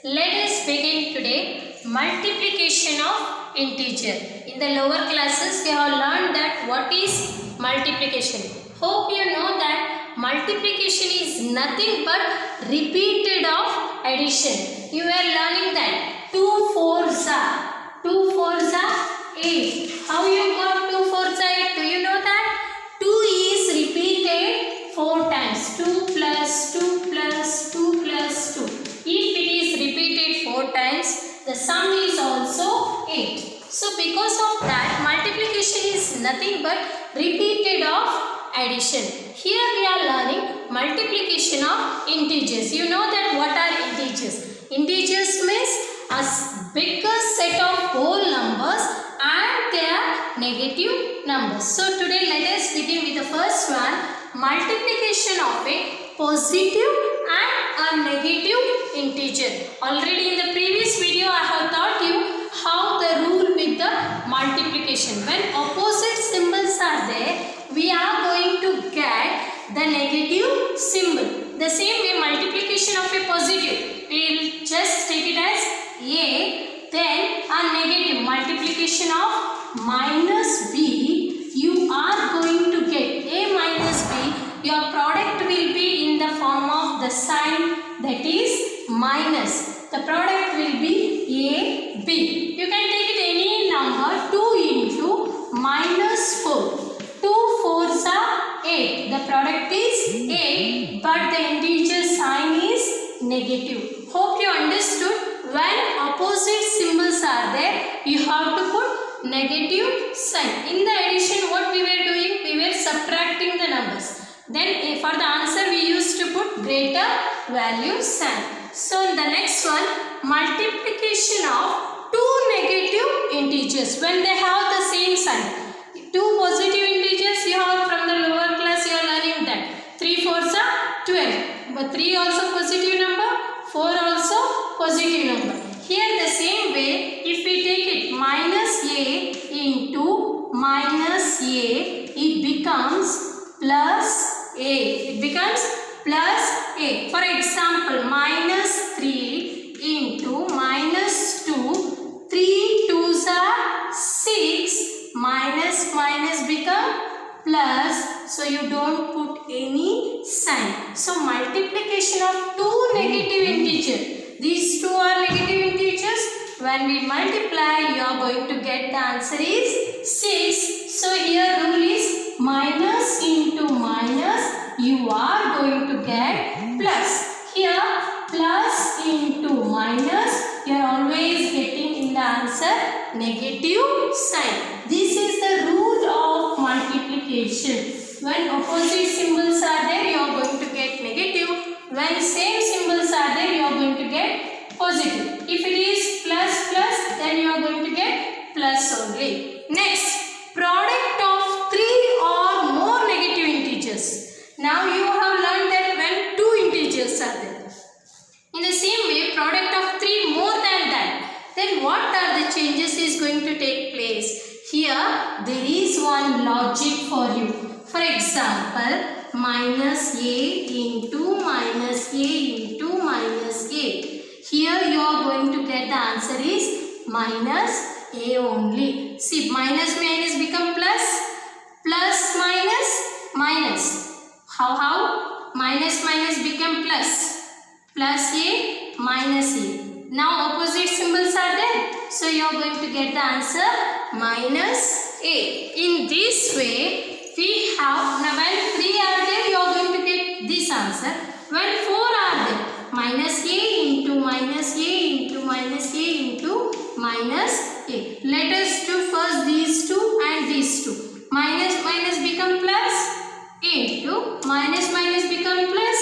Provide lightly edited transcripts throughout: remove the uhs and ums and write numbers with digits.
let us begin today multiplication of integer. In the lower classes we have learned that what is multiplication. Hope you know that multiplication is nothing but repeated of addition. You are learning that 2 4s are 8. How you got 2 4s are 8? Do you know that? 2 is repeated 4 times. 2 plus 2 plus 2 plus 2. If it is repeated 4 times, the sum is also 8. So because of that, multiplication is nothing but repeated of addition. Here we are learning multiplication of integers. You know that what are integers? Integers means a bigger set of whole numbers and their negative numbers. So today let us begin with the first one, multiplication of a positive and a negative integer. Already in the previous video I have taught you how the rule with the multiplication. When opposite symbols are there, we are going to get the negative symbol. The same way multiplication of a positive, we will just take it as A, then a negative multiplication of minus B, you are going to get A minus B. Your product will be in the form of the sign that is minus. The product will be A, B. You can take it any number, 2 into minus 4. 2 4s are 8. The product is 8, but the integer sign is negative. Hope you understood. When opposite symbols are there, you have to put negative sign. In the addition, what we were doing? We were subtracting the numbers. Then for the answer, we used to put greater value sign. So the next one, multiplication of two negative integers when they have the same sign. Two positive integers you have from the lower class, you are learning that. 3 4s are 12. But 3 also positive number, 4 also positive number. Here the same way, if we take it minus A into minus A, it becomes plus A. It becomes plus A. For example, minus 3 into minus 2. 3 2s are 6. Minus minus become plus. So you don't put any sign. So multiplication of two negative integers. These two are negative integers. When we multiply, you are going to get the answer is 6. So here rule is minus into minus. You are going to get plus. Here plus into minus. You are always getting in the answer negative sign. This is the rule of multiplication. When opposite symbols are there, you are going to get negative. When same symbols are there, you are going to get positive. If it is plus plus, then you are going to get plus only. Next, product of 3 or more negative integers. Now you have learned that when two integers are there. In the same way, product of 3 more than that. Then what are the changes is going to take place? Here there is one logic for you. For example, minus A into minus A into minus A. Here you are going to get the answer is minus A only. See, minus minus become plus. Plus minus minus. How? Minus minus become plus. Plus A minus A. Now opposite symbols are there. So you are going to get the answer minus A. In this way, we have, now when 3 are there, you are going to get this answer. When 4 are there, minus A into minus A into minus A into minus A. Let us do first these two and these two. Minus minus become plus, into minus minus become plus.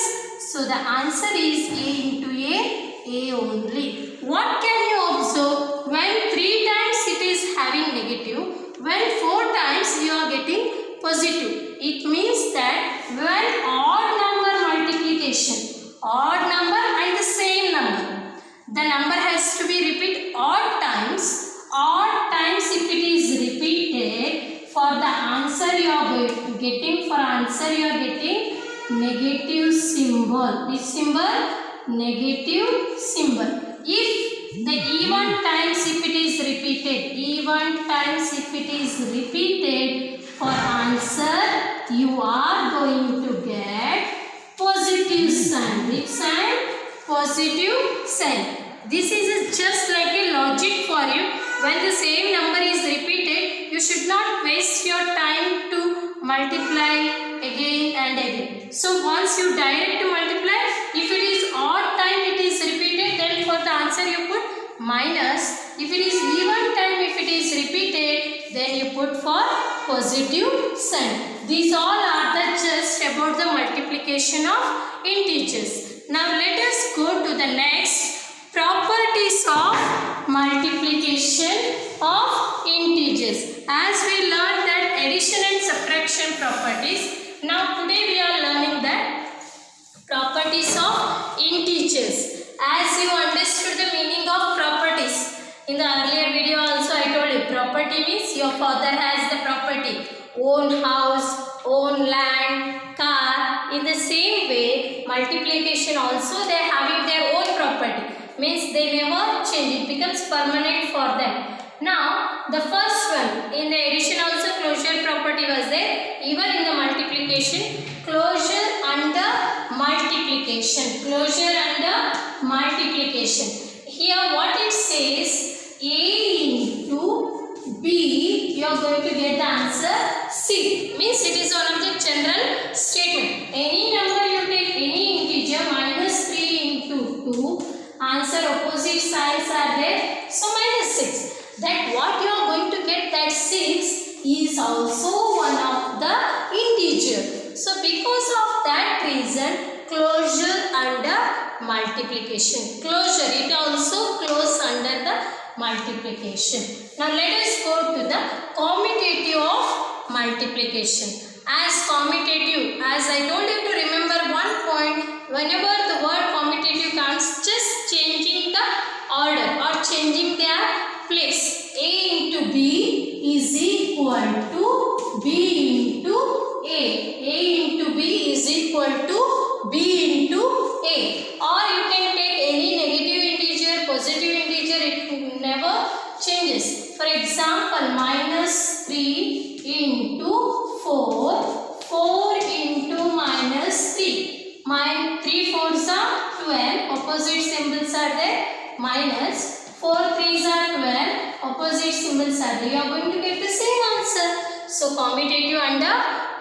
So the answer is A into A only. What can you observe? When 3 times it is having negative, when 4 times you are getting positive. It means that when odd number multiplication, odd number and the same number, the number has to be repeated odd times. Odd times if it is repeated, for the answer you are getting, for answer you are getting negative symbol. Which symbol? Negative symbol. repeated, even times if it is repeated, for answer you are going to get positive sign. Which sign? Positive sign. This is just like a logic for you. When the same number is repeated, you should not waste your time to multiply again and again. So once you direct to multiply, if it is odd time it is repeated, then for the answer you put minus. If it is even time, if it is repeated, then you put for positive sign. These all are the just about the multiplication of integers. Now let us go to the next properties of multiplication of integers. As we learned that addition and subtraction properties, now today we are learning that properties of integers. As you understood the meaning of properties, in the earlier video also I told you, property means your father has the property, own house, own land, car. In the same way, multiplication also they are having their own property. Means they never change, it becomes permanent for them. Now the first one, in the addition also closure property was there, even in the multiplication, closure under multiplication, closure under multiplication. Here what it says, A into B, you are going to get the answer C. Means it is one of the general statement. Any number you take, any integer, minus 3 into 2, answer opposite signs are there, so minus 6. That what you are going to get, that 6 is also one of the integer. So because of that reason, closure under multiplication. Closure, it also close under the multiplication. Now let us go to the commutative of multiplication. As commutative, as I told you to remember one point, whenever the word commutative comes, just changing the order or changing their place. A into B is equal to B into A. A into B is equal to B into A. Or you can take any negative integer, positive integer, it never changes. For example, minus 3 into 4, 4 into minus 3. My 3 4s are 12, opposite symbols are there, minus 4 3s are 12, opposite symbols are there. You are going to get the same answer. So commutative under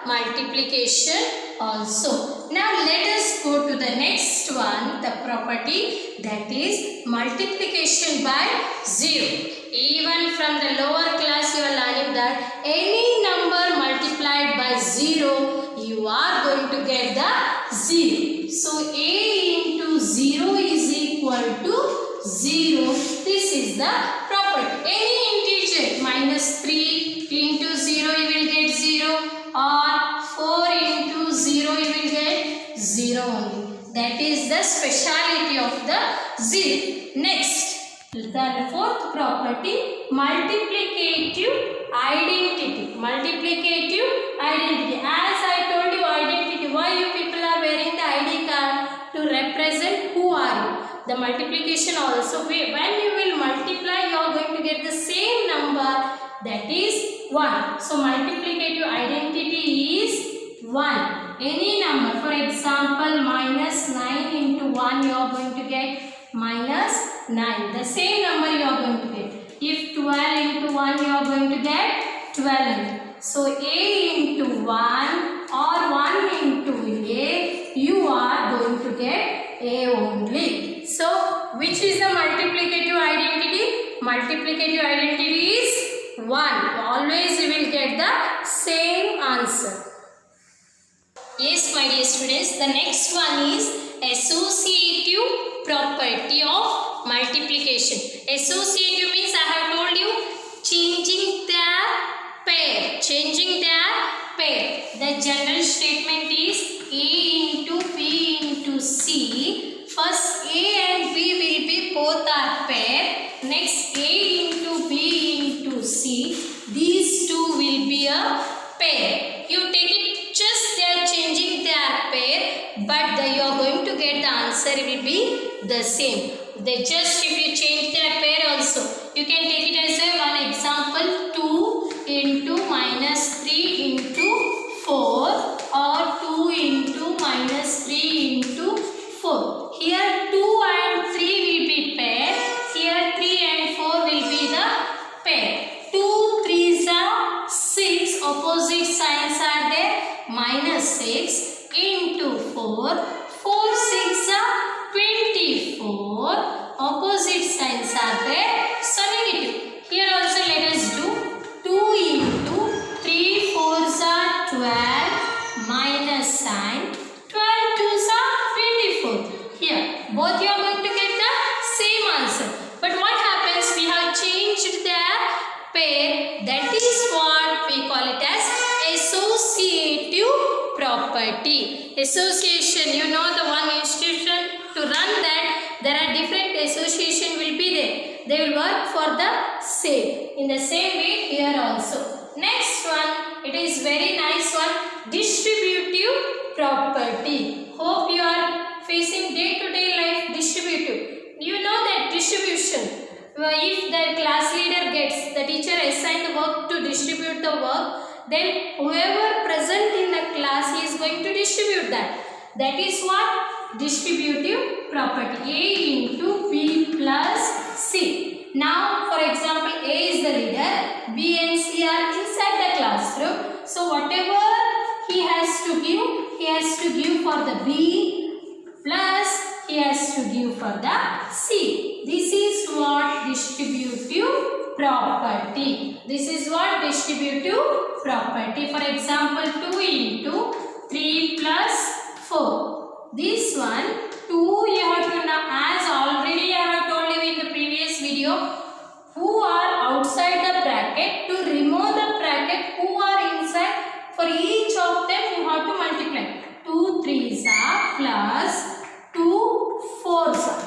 multiplication also. Now let us go to the next one, the property that is multiplication by 0. Even from the lower class you are learning that any number multiplied by 0, you are going to get the 0. So A into 0 is equal to 0. This is the property. Any integer, minus 3 into 0 you will get 0, or 4 into 0 you will get 0 only. That is the speciality of the 0. Next, the fourth property, multiplicative identity. Multiplicative identity. As I told you, identity. Why you people are wearing the ID card? To represent who are you. The multiplication also, when you will multiply, you are going to get the same number, that is 1. So multiplicative identity is 1. Any number, for example, minus 9 into 1, you are going to get minus 9. The same number you are going to get. If 12 into 1, you are going to get 12. So A into 1 or 1 into A, you are going to get A only. So which is the multiplicative identity? Multiplicative identity is 1. Always you will get the same answer. Yes, my dear students, the next one is associative property of multiplication. Associative means I have told you changing their pair. Changing their pair. The general statement is A into B into C. First A and B will be both are pair. Next A into B into C. These two will be a pair. You take it, just they are changing their pair, but you are going to get the answer will be the same. The just if you change their pair also, you can take it as a one example, 2 into minus 3 into 4 or 2 into minus 3 into 4. Here 2 and 3 will be pair. Here 3 and 4 will be the pair. 2 3s are 6. Opposite signs are there. Minus 6 into 4. 4 6 are 24. Opposite signs are there. So negative. Here also let us do 2 into 3 4s are 12 minus sign. 12 2s are 24. Here both you are going to get the same answer. But what happens? We have changed their pair. That is what we call it as associative property. Association, you know the one institution to run that, there are different association will be there. They will work for the same. In the same way here also. Next one, it is very nice one, distributive property. Hope you are facing day-to-day life distributive. You know that distribution. If the class leader gets, the teacher assign the work to distribute the work, then whoever present in the class, he is going to distribute that. That is what? Distributive property. A into B plus C. Now, for example, A is the leader, B and C are inside the classroom. So, whatever he has to give for the B plus he has to give for the C. This is what distributive property. This is what distributive property. For example, 2 into 3 plus 4. This one, 2 you have to know, as already I have told you in the previous video, who are outside the bracket, to remove the bracket, who are inside, for each of them you have to multiply. 2 3s are plus 2 4s are.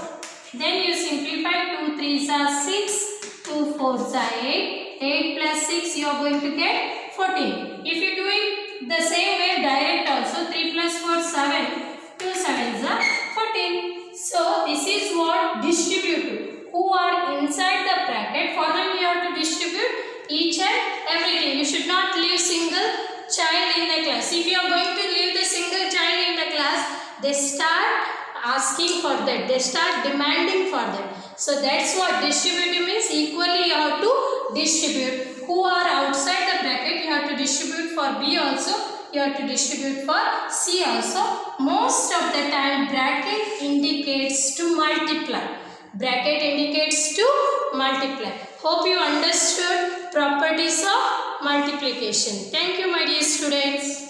Then you simplify, 2 3s are 6, 2 4s are 8, 8 plus 6 you are going to get 14. If you do it the same way direct also, 3 plus 4 7, 2 7s are 14. So this is what distributive. Who are inside the bracket, for them you have to distribute each and everything. You should not leave single child in the class. If you are going to leave the single child in the class, they start asking for that. They start demanding for that. So that's what distributive means. Equally you have to distribute. Who are outside the bracket, you have to distribute for B also. You have to distribute for C also. Most of the time bracket indicates to multiply. Bracket indicates to multiply. Hope you understood properties of multiplication. Thank you, my dear students.